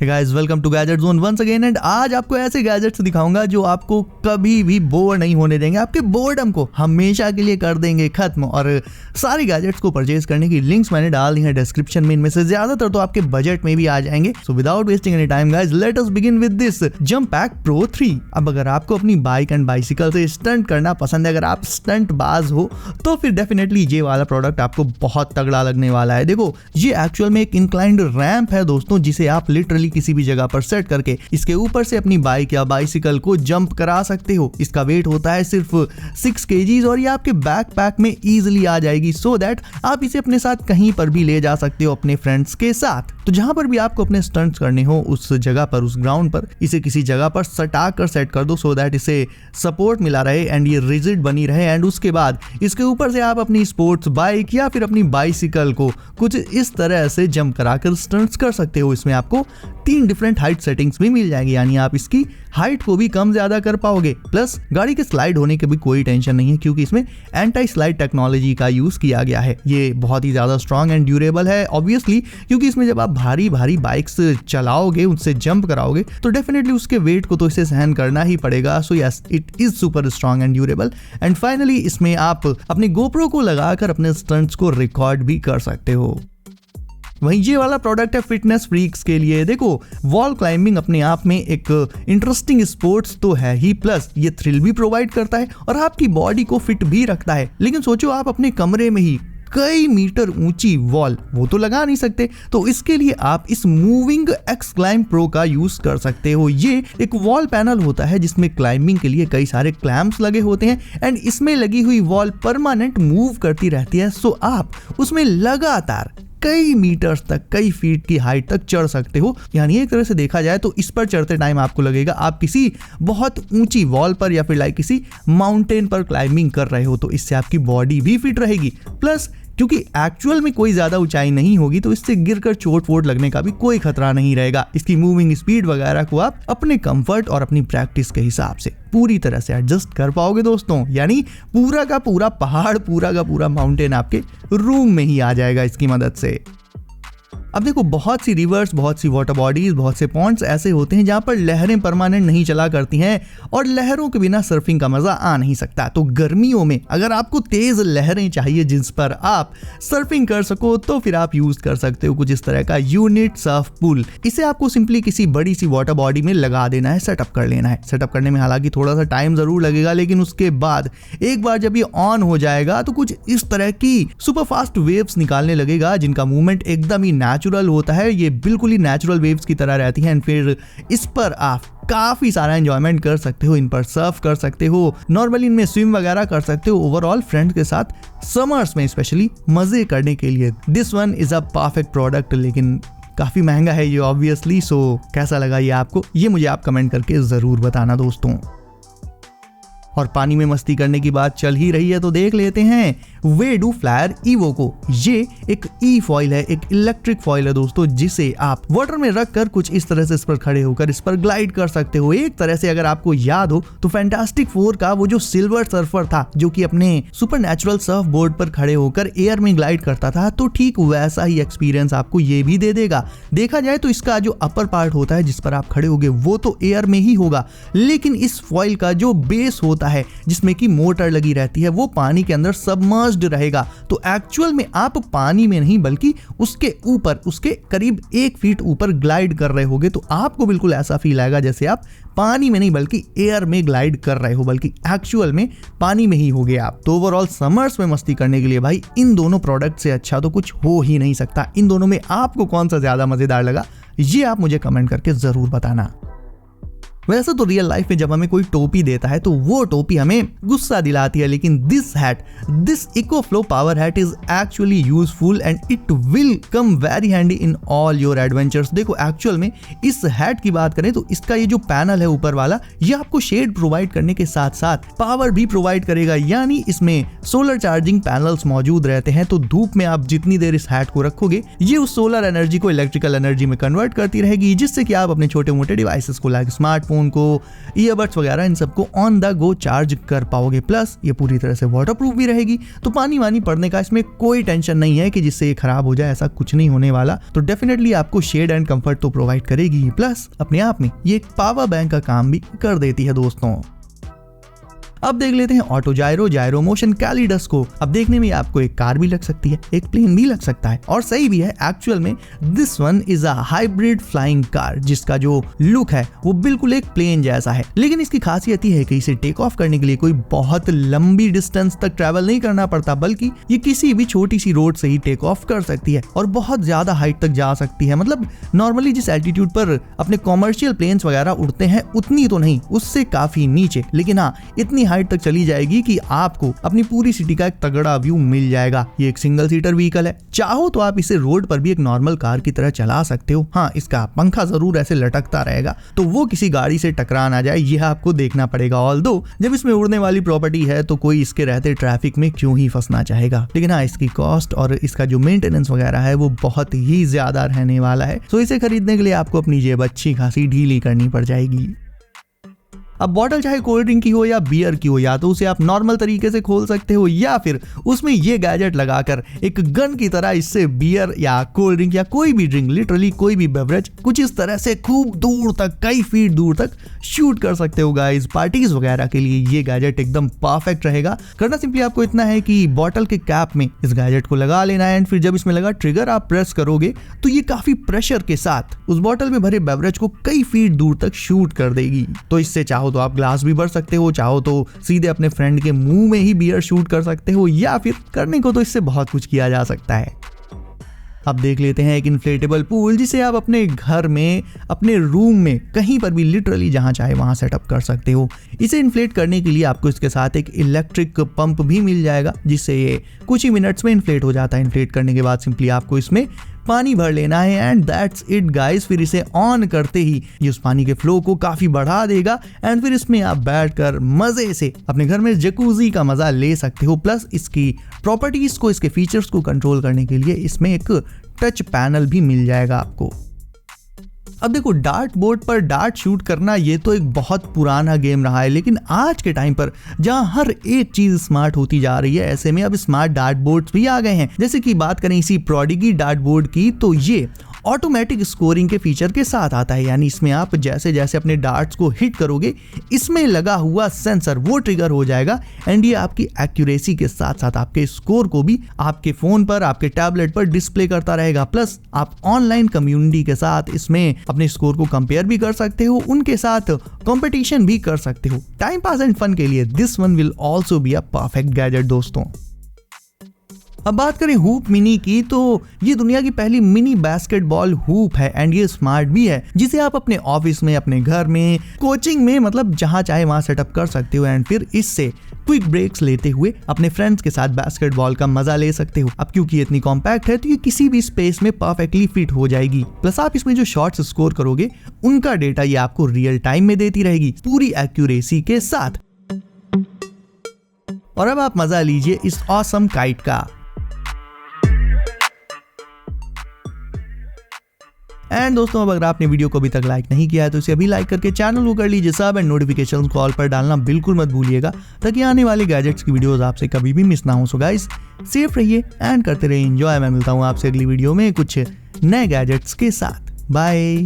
Hey guys, welcome to Gadget Zone once again and आज आपको ऐसे गैजेट्स दिखाऊंगा जो आपको कभी भी बोर नहीं होने देंगे, आपके बोर्डम को हमेशा के लिए कर देंगे खत्म। और सारी गैजेट्स को परचेज करने की लिंक्स मैंने डाल दी हैं डिस्क्रिप्शन में, इनमें से ज्यादातर तो आपके बजट में भी आ जाएंगे। So without wasting any time guys, let us begin with this jump pack pro 3। अब अगर आपको अपनी बाइक एंड बाइसिकल से स्टंट करना पसंद है, अगर आप स्टंट बाज हो तो फिर डेफिनेटली ये वाला प्रोडक्ट आपको बहुत तगड़ा लगने वाला है। देखो, ये एक्चुअल में एक इंक्लाइंड रैंप है दोस्तों, जिसे आप लिटरली किसी भी जगह पर सेट करके इसके ऊपर से अपनी बाइक या बाइसिकल को जंप करा सकते हो। इसका वेट होता है सिर्फ 6 kg और ये आपके बैकपैक में इजीली आ जाएगी, सो दैट आप इसे अपने साथ कहीं पर भी ले जा सकते हो अपने फ्रेंड्स के साथ। तो जहां पर भी आपको अपने स्टंट्स करने हो उस जगह पर, उस ग्राउंड पर इसे किसी जगह पर सटा कर सेट कर दो, सो दैट इसे सपोर्ट मिला रहे एंड ये रिजिड बनी रहे। एंड उसके बाद इसके ऊपर से आप अपनी स्पोर्ट्स बाइक या फिर अपनी बाइसिकल को कुछ इस तरह से जंप कराकर स्टंट्स कर सकते हो। इसमें आपको 3 डिफरेंट हाइट सेटिंग्स भी मिल जाएगी, यानी आप इसकी हाइट को भी कम ज्यादा कर पाओगे। प्लस गाड़ी के स्लाइड होने की भी कोई टेंशन नहीं है, क्योंकि इसमें एंटी स्लाइड टेक्नोलॉजी का यूज किया गया है। ये बहुत ही ज्यादा स्ट्रॉन्ग एंड ड्यूरेबल है ऑब्वियसली, क्योंकि इसमें जब आप भारी भारी बाइक्स चलाओगे, उनसे जंप कराओगे तो डेफिनेटली उसके वेट को तो इसे सहन करना ही पड़ेगा। So yes, it is super strong and durable. And finally इसमें आप अपने गोप्रो को लगाकर अपने स्टंट्स को रिकॉर्ड भी कर सकते हो। वहीं ये वाला प्रोडक्ट है फिटनेस फ्रीक्स के लिए। देखो, वॉल क्लाइंबिंग अपने आप में एक इंटरेस्टिंग स्पोर्ट्स तो है ही, प्लस ये थ्रिल भी प्रोवाइड करता है और आपकी बॉडी को फिट भी रखता है। लेकिन सोचो, आप अपने कमरे में ही कई मीटर ऊंची वॉल वो तो लगा नहीं सकते, तो इसके लिए आप इस मूविंग एक्स क्लाइंब प्रो का यूज कर सकते हो। ये एक वॉल पैनल होता है जिसमें क्लाइंबिंग के लिए कई सारे क्लैंप्स लगे होते हैं एंड इसमें लगी हुई वॉल परमानेंट मूव करती रहती है। सो आप उसमें लगातार कई मीटर्स तक, कई फीट की हाइट तक चढ़ सकते हो। यानी एक तरह से देखा जाए तो इस पर चढ़ते टाइम आपको लगेगा आप किसी बहुत ऊंची वॉल पर या फिर लाइक किसी माउंटेन पर क्लाइंबिंग कर रहे हो। तो इससे आपकी बॉडी भी फिट रहेगी, प्लस क्योंकि एक्चुअल में कोई ज्यादा ऊंचाई नहीं होगी तो इससे गिरकर चोट वोट लगने का भी कोई खतरा नहीं रहेगा। इसकी मूविंग स्पीड वगैरह को आप अपने कंफर्ट और अपनी प्रैक्टिस के हिसाब से पूरी तरह से एडजस्ट कर पाओगे दोस्तों। यानी पूरा का पूरा पहाड़, पूरा का पूरा माउंटेन आपके रूम में ही आ जाएगा इसकी मदद से। अब देखो, बहुत सी रिवर्स, बहुत सी वाटर बॉडीज, बहुत से पॉन्ड्स ऐसे होते हैं जहां पर लहरें परमानेंट नहीं चला करती हैं और लहरों के बिना सर्फिंग का मजा आ नहीं सकता। तो गर्मियों में अगर आपको तेज लहरें चाहिए जिस पर आप सर्फिंग कर सको, तो फिर आप यूज कर सकते हो कुछ इस तरह का यूनिट सर्फ पूल। इसे आपको सिंपली किसी बड़ी सी वाटर बॉडी में लगा देना है, सेटअप कर लेना है। सेटअप करने में हालांकि थोड़ा सा टाइम जरूर लगेगा, लेकिन उसके बाद एक बार जब ये ऑन हो जाएगा तो कुछ इस तरह की सुपर फास्ट वेव्स निकालने लगेगा, जिनका मूवमेंट एकदम ही नेचुरल होता है। ये बिल्कुल ही नेचुरल वेव्स की तरह रहती हैं। फिर इस पर आप काफी सारा एंजॉयमेंट कर सकते हो, इन पर सर्फ कर सकते हो, नॉर्मली इनमें स्विम वगैरह कर सकते हो। ओवरऑल फ्रेंड्स के साथ समर्स में स्पेशली मजे करने के लिए this one is a perfect product. लेकिन काफी महंगा है ये ऑब्वियसली। सो कैसा लगा ये आपको, ये मुझे आप कमेंट करके जरूर बताना दोस्तों। और पानी में मस्ती करने की बात चल ही रही है तो देख लेते हैं वेडू फ्लायर ईवो को। ये एक ई फॉइल है, एक इलेक्ट्रिक फॉइल है दोस्तों, जिसे आप वाटर में रखकर कुछ इस तरह से इस पर खड़े होकर इस पर ग्लाइड कर सकते हो। एक तरह से अगर आपको याद हो तो फैंटास्टिक 4 का वो जो सिल्वर सर्फर था जो कि अपने सुपरनैचुरल सर्फ बोर्ड पर खड़े होकर एयर में ग्लाइड करता था, तो ठीक वैसा ही एक्सपीरियंस आपको ये भी दे देगा। देखा जाए तो इसका जो अपर पार्ट होता है जिस पर आप खड़े होगे वो तो एयर में ही होगा, लेकिन इस फॉइल का जो बेस होता है जिसमें कि मोटर लगी रहती है वो पानी के अंदर सबमर्ज्ड रहेगा। तो एक्चुअल में आप पानी में नहीं बल्कि उसके ऊपर, उसके करीब 1 फीट ऊपर ग्लाइड कर रहे होगे। तो आपको बिल्कुल ऐसा फील आएगा जैसे आप पानी में नहीं बल्कि एयर में ग्लाइड कर रहे हो, बल्कि एक्चुअल में पानी में ही होगे आप। तो ओवरऑल समर्स में मस्ती करने के लिए भाई इन दोनों प्रोडक्ट से अच्छा तो कुछ हो ही नहीं सकता। इन दोनों में आपको कौन सा ज्यादा मजेदार लगा ये आप मुझे कमेंट करके जरूर बताना। वैसे तो रियल लाइफ में जब हमें कोई टोपी देता है तो वो टोपी हमें गुस्सा दिलाती है, लेकिन this eco flow power hat is actually useful and it will come very handy in all your adventures. देखो, एक्चुअल में इस हैट की बात करें तो इसका ये जो पैनल है ऊपर वाला, ये आपको शेड प्रोवाइड करने के साथ साथ पावर भी प्रोवाइड करेगा। यानी इसमें सोलर चार्जिंग पैनल्स मौजूद रहते हैं, तो धूप में आप जितनी देर इस हैट को रखोगे ये उस सोलर एनर्जी को इलेक्ट्रिकल एनर्जी में कन्वर्ट करती रहेगी, जिससे कि आप अपने छोटे मोटे डिवाइसेस को लाइक स्मार्टफोन, हेडफोन को, ईयरबड्स वगैरह इन सबको ऑन द गो चार्ज कर पाओगे। प्लस ये पूरी तरह से वाटरप्रूफ भी रहेगी, तो पानी वानी पड़ने का इसमें कोई टेंशन नहीं है कि जिससे ये खराब हो जाए, ऐसा कुछ नहीं होने वाला। तो डेफिनेटली आपको शेड एंड कंफर्ट तो प्रोवाइड करेगी, प्लस अपने आप में ये एक पावर बैंक का काम भी कर देती है दोस्तों। अब देख लेते हैं ऑटो जायरो मोशन कैलिडस को। अब देखने में आपको एक कार भी लग सकती है, एक प्लेन भी लग सकता है, और सही भी है। एक्चुअल में this one is a hybrid flying car, जिसका जो लुक है वो बिल्कुल एक प्लेन जैसा है। लेकिन इसकी खासियत ये है कि इसे टेक ऑफ करने के लिए कोई बहुत लंबी डिस्टेंस तक ट्रैवल नहीं करना पड़ता, बल्कि ये किसी भी छोटी सी रोड से ही टेक ऑफ कर सकती है और बहुत ज्यादा हाइट तक जा सकती है। मतलब नॉर्मली जिस एल्टीट्यूड पर अपने कॉमर्शियल प्लेन्स वगैरह उड़ते हैं उतनी तो नहीं, उससे काफी नीचे, लेकिन हाँ इतनी हाइट तक चली जाएगी कि आपको अपनी पूरी सिटी का एक तगड़ा व्यू मिल जाएगा। ये एक सिंगल सीटर व्हीकल है, चाहो तो आप इसे रोड पर भी एक नॉर्मल कार की तरह चला सकते हो। हाँ, इसका पंखा जरूर ऐसे लटकता रहेगा, तो वो किसी गाड़ी से टकरा ना जाए, यह आपको देखना पड़ेगा। ऑल्दो जब इसमें उड़ने वाली प्रॉपर्टी है तो कोई इसके रहते ट्रैफिक में क्यों ही फंसना चाहेगा। लेकिन हाँ, इसकी कॉस्ट और इसका जो मेंटेनेंस वगैरह है वो बहुत ही ज्यादा रहने वाला है, तो इसे खरीदने के लिए आपको अपनी जेब अच्छी खासी ढीली करनी पड़ जाएगी। अब बॉटल चाहे कोल्ड ड्रिंक की हो या बियर की हो, या तो उसे आप नॉर्मल तरीके से खोल सकते हो, या फिर उसमें ये गैजेट लगाकर एक गन की तरह इससे बियर या कोल्ड ड्रिंक या कोई भी ड्रिंक, लिटरली कोई भी बेवरेज, कुछ इस तरह से खूब दूर तक, कई फीट दूर तक शूट कर सकते हो गाइस। पार्टीज वगैरह के लिए ये गैजेट एकदम परफेक्ट रहेगा। करना सिंपली आपको इतना है कि बॉटल के कैप में इस गैजेट को लगा लेना है, एंड फिर जब इसमें लगा ट्रिगर आप प्रेस करोगे तो ये काफी प्रेशर के साथ उस बॉटल में भरे बेवरेज को कई फीट दूर तक शूट कर देगी। तो इससे चाहो तो आप ग्लास भी भर सकते हो, चाहो तो सीधे अपने फ्रेंड के मुंह में ही बियर शूट कर सकते हो, या फिर करने को तो इससे बहुत कुछ किया जा सकता है। अब देख लेते हैं एक इन्फ्लेटेबल पूल, जिसे आप अपने घर में, अपने रूम में, कहीं पर भी लिटरली जहां चाहे वहां सेटअप कर सकते हो। इसे इन्फ्लेट करने के लिए आपको इसके साथ एक इलेक्ट्रिक पंप भी मिल जाएगा, जिससे ये कुछ ही मिनट्स में इन्फ्लेट हो जाता है। इन्फ्लेट करने के बाद सिंपली आपको इसमें पानी भर लेना है, एंड दैट्स इट गाइस। फिर इसे ऑन करते ही ये उस पानी के फ्लो को काफी बढ़ा देगा, एंड फिर इसमें आप बैठकर मजे से अपने घर में जकूजी का मजा ले सकते हो। प्लस इसकी प्रॉपर्टीज को, इसके फीचर्स को कंट्रोल करने के लिए इसमें एक टच पैनल भी मिल जाएगा आपको। अब देखो, डार्ट बोर्ड पर डार्ट शूट करना ये तो एक बहुत पुराना गेम रहा है, लेकिन आज के टाइम पर जहां हर एक चीज स्मार्ट होती जा रही है, ऐसे में अब स्मार्ट डार्ट बोर्ड्स भी आ गए हैं। जैसे कि बात करें इसी प्रोडिगी डार्ट बोर्ड की, तो ये ऑटोमेटिक स्कोरिंग के फीचर के साथ आता है। यानी इसमें आप जैसे जैसे अपने डार्ट्स को हिट करोगे, इसमें लगा हुआ सेंसर वो ट्रिगर हो जाएगा, एंड ये आपकी एक्यूरेसी के साथ साथ आपके स्कोर को भी आपके फोन पर, आपके टैबलेट पर डिस्प्ले करता रहेगा। प्लस आप ऑनलाइन कम्युनिटी के साथ इसमें अपने स्कोर को कंपेयर भी कर सकते हो, उनके साथ कंपटीशन भी कर सकते हो। टाइम पास एंड फन के लिए this one will also be a perfect gadget दोस्तों। अब बात करें हूप मिनी की, तो ये दुनिया की पहली मिनी बास्केटबॉल हूप है, एंड ये स्मार्ट भी है, जिसे आप अपने ऑफिस में, अपने घर में, कोचिंग में, मतलब जहां चाहे वहां सेटअप कर सकते हो, एंड फिर इससे क्विक ब्रेक्स लेते हुए अपने फ्रेंड्स के साथ बास्केटबॉल का मजा ले सकते हो। अब क्योंकि ये इतनी कॉम्पैक्ट है तो ये किसी भी स्पेस में परफेक्टली फिट हो जाएगी। प्लस आप इसमें जो शॉट्स स्कोर करोगे उनका डेटा ये आपको रियल टाइम में देती रहेगी, पूरी एक्यूरेसी के साथ। और अब आप मजा लीजिए इस ऑसम काइट का। एंड दोस्तों, अब अगर आपने वीडियो को अभी तक लाइक नहीं किया है तो इसे अभी लाइक करके चैनल को कर लीजिए सब, एंड नोटिफिकेशंस को ऑल पर डालना बिल्कुल मत भूलिएगा, ताकि आने वाले गैजेट्स की वीडियोस आपसे कभी भी मिस ना हो। सो गाइस, सेफ रहिए एंड करते रहिए एंजॉय। मैं मिलता हूँ आपसे अगली वीडियो में कुछ नए गैजेट्स के साथ। बाय।